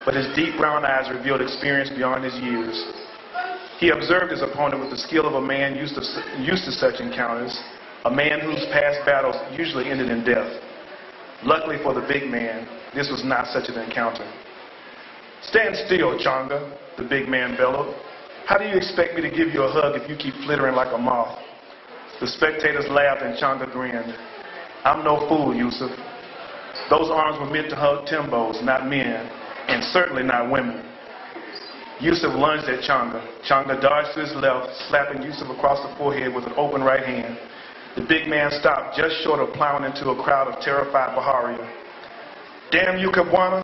but his deep brown eyes revealed experience beyond his years. He observed his opponent with the skill of a man used to such encounters, a man whose past battles usually ended in death. Luckily for the big man, this was not such an encounter. "Stand still, Changa," the big man bellowed. "How do you expect me to give you a hug if you keep flittering like a moth?" The spectators laughed and Changa grinned. "I'm no fool, Yusuf. Those arms were meant to hug Timbos, not men, and certainly not women." Yusuf lunged at Changa. Changa dodged to his left, slapping Yusuf across the forehead with an open right hand. The big man stopped just short of plowing into a crowd of terrified Baharia. "Damn you, Kabwana,"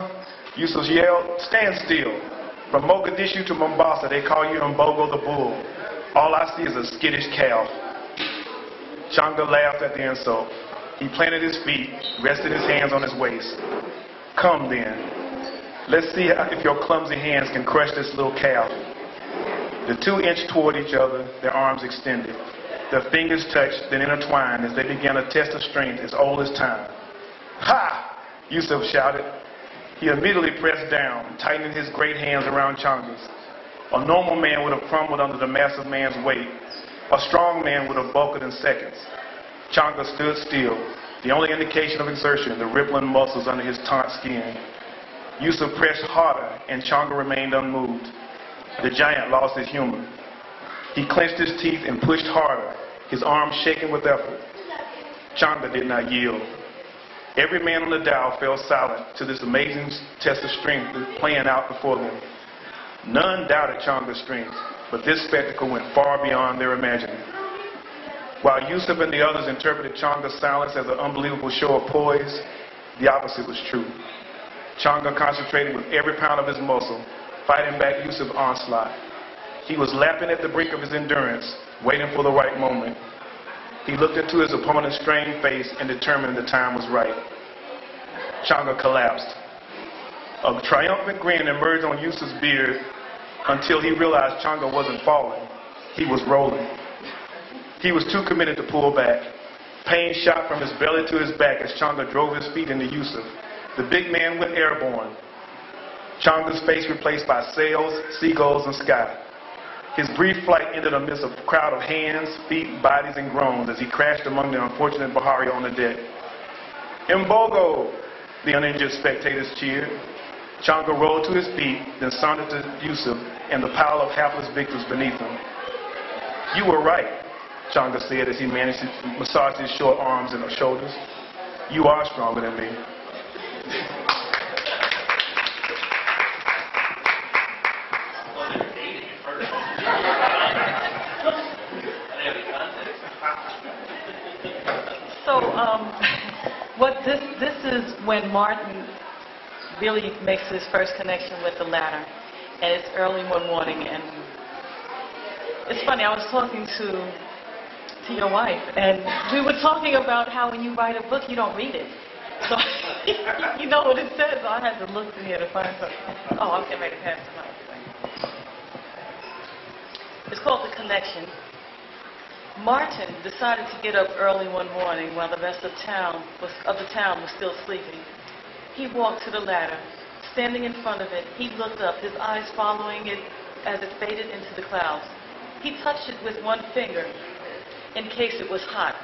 Yusuf yelled. "Stand still. From Mogadishu to Mombasa, they call you Mbogo the bull. All I see is a skittish calf." Changa laughed at the insult. He planted his feet, rested his hands on his waist. "Come then. Let's see if your clumsy hands can crush this little calf." The two inched toward each other, their arms extended. Their fingers touched, then intertwined as they began a test of strength as old as time. "Ha!" Yusuf shouted. He immediately pressed down, tightening his great hands around Changa's. A normal man would have crumbled under the massive man's weight. A strong man would have bulked in seconds. Changa stood still, the only indication of exertion, the rippling muscles under his taut skin. Yusuf pressed harder, and Changa remained unmoved. The giant lost his humor. He clenched his teeth and pushed harder, his arms shaking with effort. Changa did not yield. Every man on the dial fell silent to this amazing test of strength playing out before them. None doubted Changa's strength, but this spectacle went far beyond their imagining. While Yusuf and the others interpreted Changa's silence as an unbelievable show of poise, the opposite was true. Changa concentrated with every pound of his muscle, fighting back Yusuf's onslaught. He was lapping at the brink of his endurance, waiting for the right moment. He looked into his opponent's strained face and determined the time was right. Changa collapsed. A triumphant grin emerged on Yusuf's beard until he realized Changa wasn't falling. He was rolling. He was too committed to pull back. Pain shot from his belly to his back as Changa drove his feet into Yusuf. The big man went airborne. Changa's face replaced by sails, seagulls, and sky. His brief flight ended amidst a crowd of hands, feet, bodies, and groans as he crashed among the unfortunate Bahari on the deck. "Mbogo!" the uninjured spectators cheered. Changa rolled to his feet, then sauntered to Yusuf and the pile of hapless victims beneath him. "You were right," Changa said as he managed to massage his short arms and shoulders. "You are stronger than me." So, this is when Martin really makes his first connection with the ladder, and it's early one morning, and it's funny. I was talking to your wife, and we were talking about how when you write a book, you don't read it. So you know what it says. So I had to look in here to find something. Oh, I'm getting ready to pass it on. It's called The Connection. Martin decided to get up early one morning while the rest of the town was still sleeping. He walked to the ladder. Standing in front of it, he looked up, his eyes following it as it faded into the clouds. He touched it with one finger in case it was hot.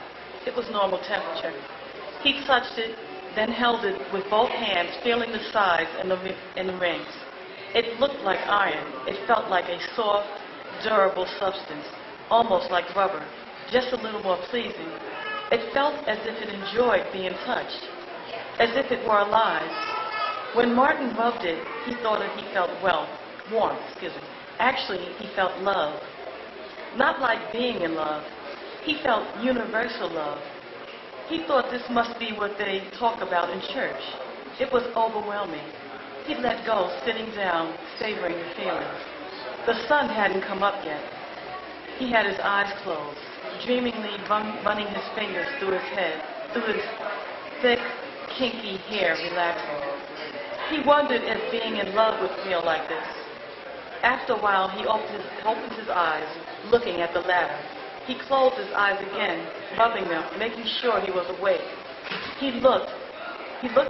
It was normal temperature. He touched it, then held it with both hands, feeling the sides and the rings. It looked like iron. It felt like a soft, durable substance, almost like rubber, just a little more pleasing. It felt as if it enjoyed being touched, as if it were alive. When Martin rubbed it, he thought that he felt warmth. Actually, he felt love. Not like being in love. He felt universal love. He thought this must be what they talk about in church. It was overwhelming. He let go, sitting down, savoring the feeling. The sun hadn't come up yet. He had his eyes closed, dreamingly running his fingers through his head, through his thick, kinky hair relaxing. He wondered if being in love would feel like this. After a while, he opened his eyes, looking at the ladder. He closed his eyes again, rubbing them, making sure he was awake. He looked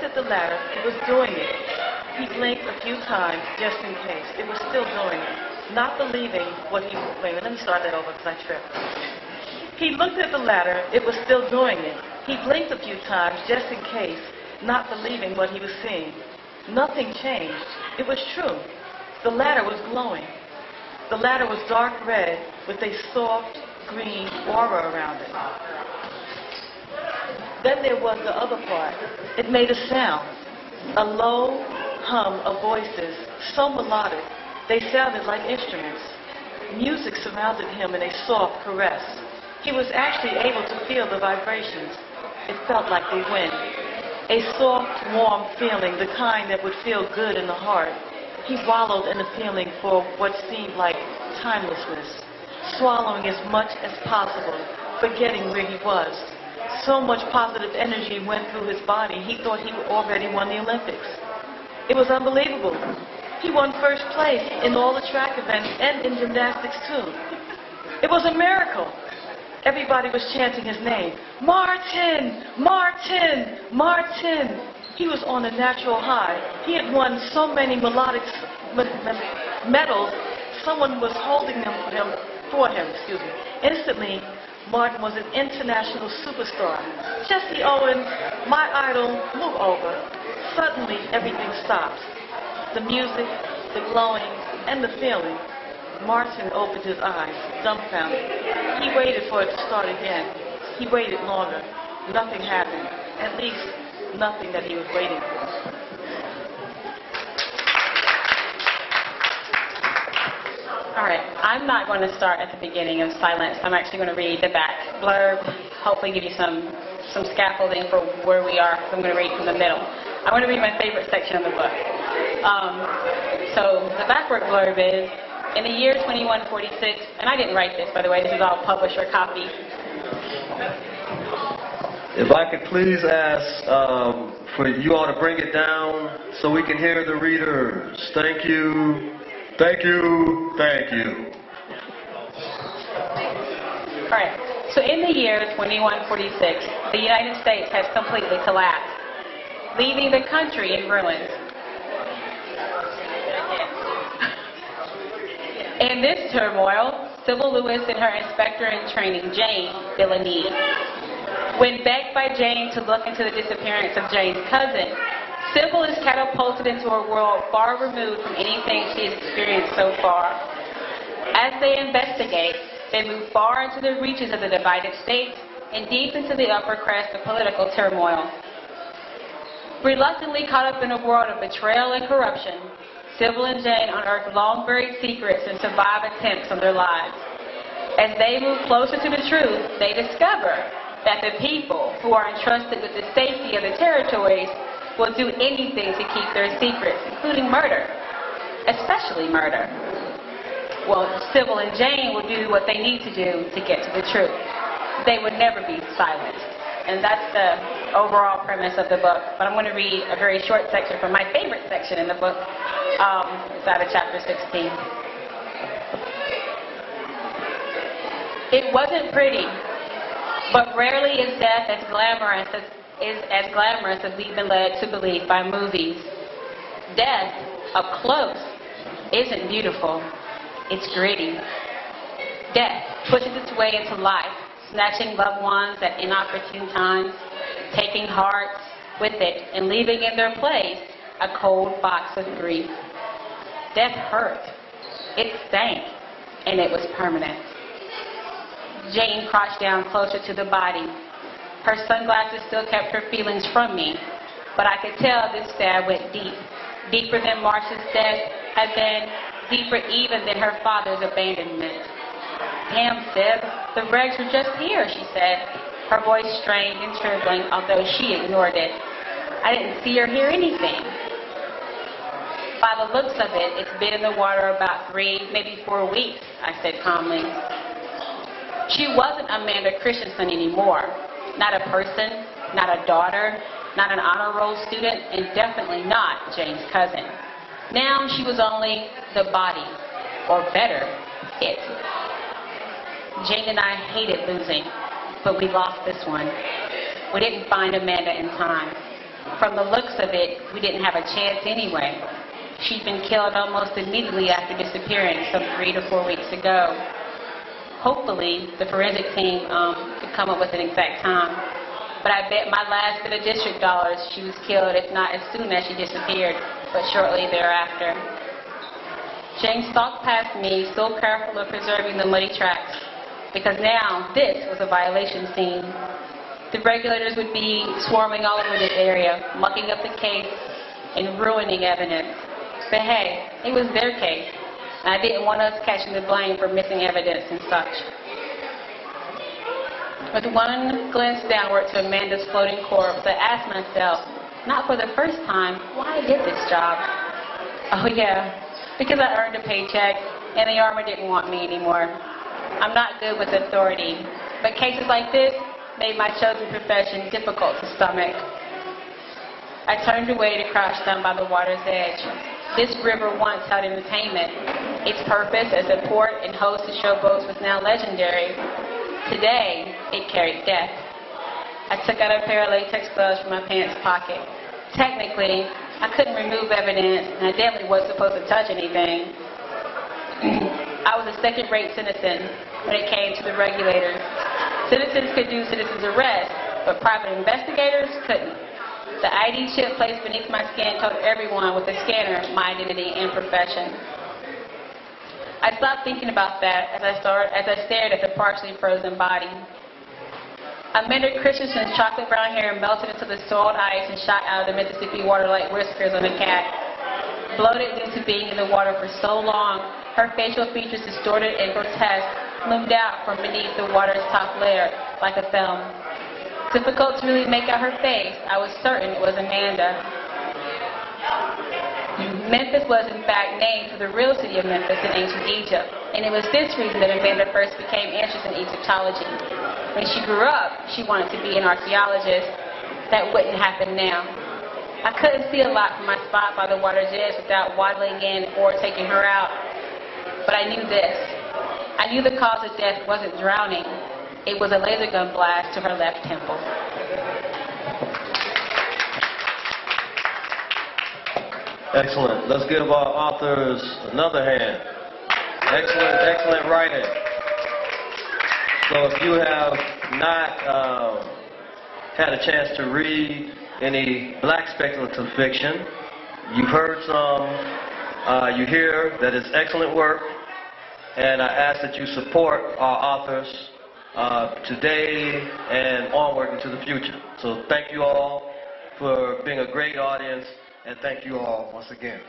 at the ladder. It was doing it. He blinked a few times just in case. It was still doing it. Not believing what he... Wait a minute, let me start that over because I tripped. He looked at the ladder. It was still doing it. He blinked a few times just in case, not believing what he was seeing. Nothing changed. It was true. The ladder was glowing. The ladder was dark red with a soft green aura around it. Then there was the other part. It made a sound. A low hum of voices, so melodic, they sounded like instruments. Music surrounded him in a soft caress. He was actually able to feel the vibrations. It felt like the wind. A soft, warm feeling, the kind that would feel good in the heart. He wallowed in the feeling for what seemed like timelessness, swallowing as much as possible, forgetting where he was. So much positive energy went through his body, he thought he already won the Olympics. It was unbelievable. He won first place in all the track events and in gymnastics too. It was a miracle. Everybody was chanting his name. Martin! Martin! Martin! He was on a natural high. He had won so many melodic medals, someone was holding them for him. Instantly, Martin was an international superstar. Jesse Owens, my idol, move over. Suddenly, everything stopped. The music, the glowing, and the feeling. Martin opened his eyes, dumbfounded. He waited for it to start again. He waited longer. Nothing happened. At least, nothing that he was waiting for. All right, I'm not going to start at the beginning of Silence. I'm actually going to read the back blurb, hopefully give you some scaffolding for where we are. I'm going to read from the middle. I want to read my favorite section of the book. So the backward blurb is, in the year 2146, and I didn't write this, by the way, this is all publisher copy. If I could please ask for you all to bring it down so we can hear the readers. Thank you. Thank you. Thank you. All right. So in the year 2146, the United States has completely collapsed, leaving the country in ruins. In this turmoil, Sybil Lewis and her inspector-in-training, Jane, feel a need. When begged by Jane to look into the disappearance of Jane's cousin, Sybil is catapulted into a world far removed from anything she has experienced so far. As they investigate, they move far into the reaches of the divided states and deep into the upper crust of political turmoil. Reluctantly caught up in a world of betrayal and corruption, Sybil and Jane unearth long-buried secrets and survive attempts on their lives. As they move closer to the truth, they discover that the people who are entrusted with the safety of the territories will do anything to keep their secrets, including murder, especially murder. Well, Sybil and Jane will do what they need to do to get to the truth. They would never be silenced. And that's the overall premise of the book. But I'm going to read a very short section from my favorite section in the book. It's out of chapter 16. It wasn't pretty, but rarely is death as glamorous as we've been led to believe by movies. Death, up close, isn't beautiful. It's gritty. Death pushes its way into life, snatching loved ones at inopportune times, taking hearts with it, and leaving in their place a cold box of grief. Death hurt. It stank, and it was permanent. Jane crouched down closer to the body. Her sunglasses still kept her feelings from me, but I could tell this stab went deep, deeper than Marcia's death had been, deeper even than her father's abandonment. Damn, Sib, the regs were just here, she said, her voice strained and trembling, although she ignored it. I didn't see or hear anything. By the looks of it, it's been in the water about 3, maybe 4 weeks, I said calmly. She wasn't Amanda Christensen anymore. Not a person, not a daughter, not an honor roll student, and definitely not Jane's cousin. Now she was only the body, or better, it. Jane and I hated losing, but we lost this one. We didn't find Amanda in time. From the looks of it, we didn't have a chance anyway. She'd been killed almost immediately after disappearing some 3 to 4 weeks ago. Hopefully, the forensic team could come up with an exact time. But I bet my last bit of district dollars she was killed, if not as soon as she disappeared, but shortly thereafter. Jane stalked past me, so careful of preserving the muddy tracks, because now this was a violation scene. The regulators would be swarming all over this area, mucking up the case and ruining evidence. But hey, it was their case, and I didn't want us catching the blame for missing evidence and such. With one glance downward to Amanda's floating corpse, I asked myself, not for the first time, why I did this job. Oh yeah, because I earned a paycheck, and the Army didn't want me anymore. I'm not good with authority, but cases like this made my chosen profession difficult to stomach. I turned away to crouch down by the water's edge. This river once held entertainment. Its purpose as a port and host to showboats was now legendary. Today, it carried death. I took out a pair of latex gloves from my pants pocket. Technically, I couldn't remove evidence, and I definitely wasn't supposed to touch anything. I was a second-rate citizen when it came to the regulators. Citizens could do citizens' arrest, but private investigators couldn't. The ID chip placed beneath my skin told everyone with a scanner my identity and profession. I stopped thinking about that as I stared at the partially frozen body. Amanda Christensen's chocolate brown hair melted into the soiled ice and shot out of the Mississippi water like whiskers on a cat. Bloated due to being in the water for so long, her facial features distorted and grotesque loomed out from beneath the water's top layer like a film. Difficult to really make out her face, I was certain it was Amanda. Memphis was in fact named for the real city of Memphis in ancient Egypt, and it was this reason that Amanda first became interested in Egyptology. When she grew up, she wanted to be an archaeologist. That wouldn't happen now. I couldn't see a lot from my spot by the water's edge without waddling in or taking her out. But I knew this. I knew the cause of death wasn't drowning. It was a laser gun blast to her left temple. Excellent. Let's give our authors another hand. Excellent, excellent writing. So if you have not had a chance to read any black speculative fiction, you've heard some, you hear that it's excellent work, and I ask that you support our authors today and onward into the future. So thank you all for being a great audience, and thank you all once again.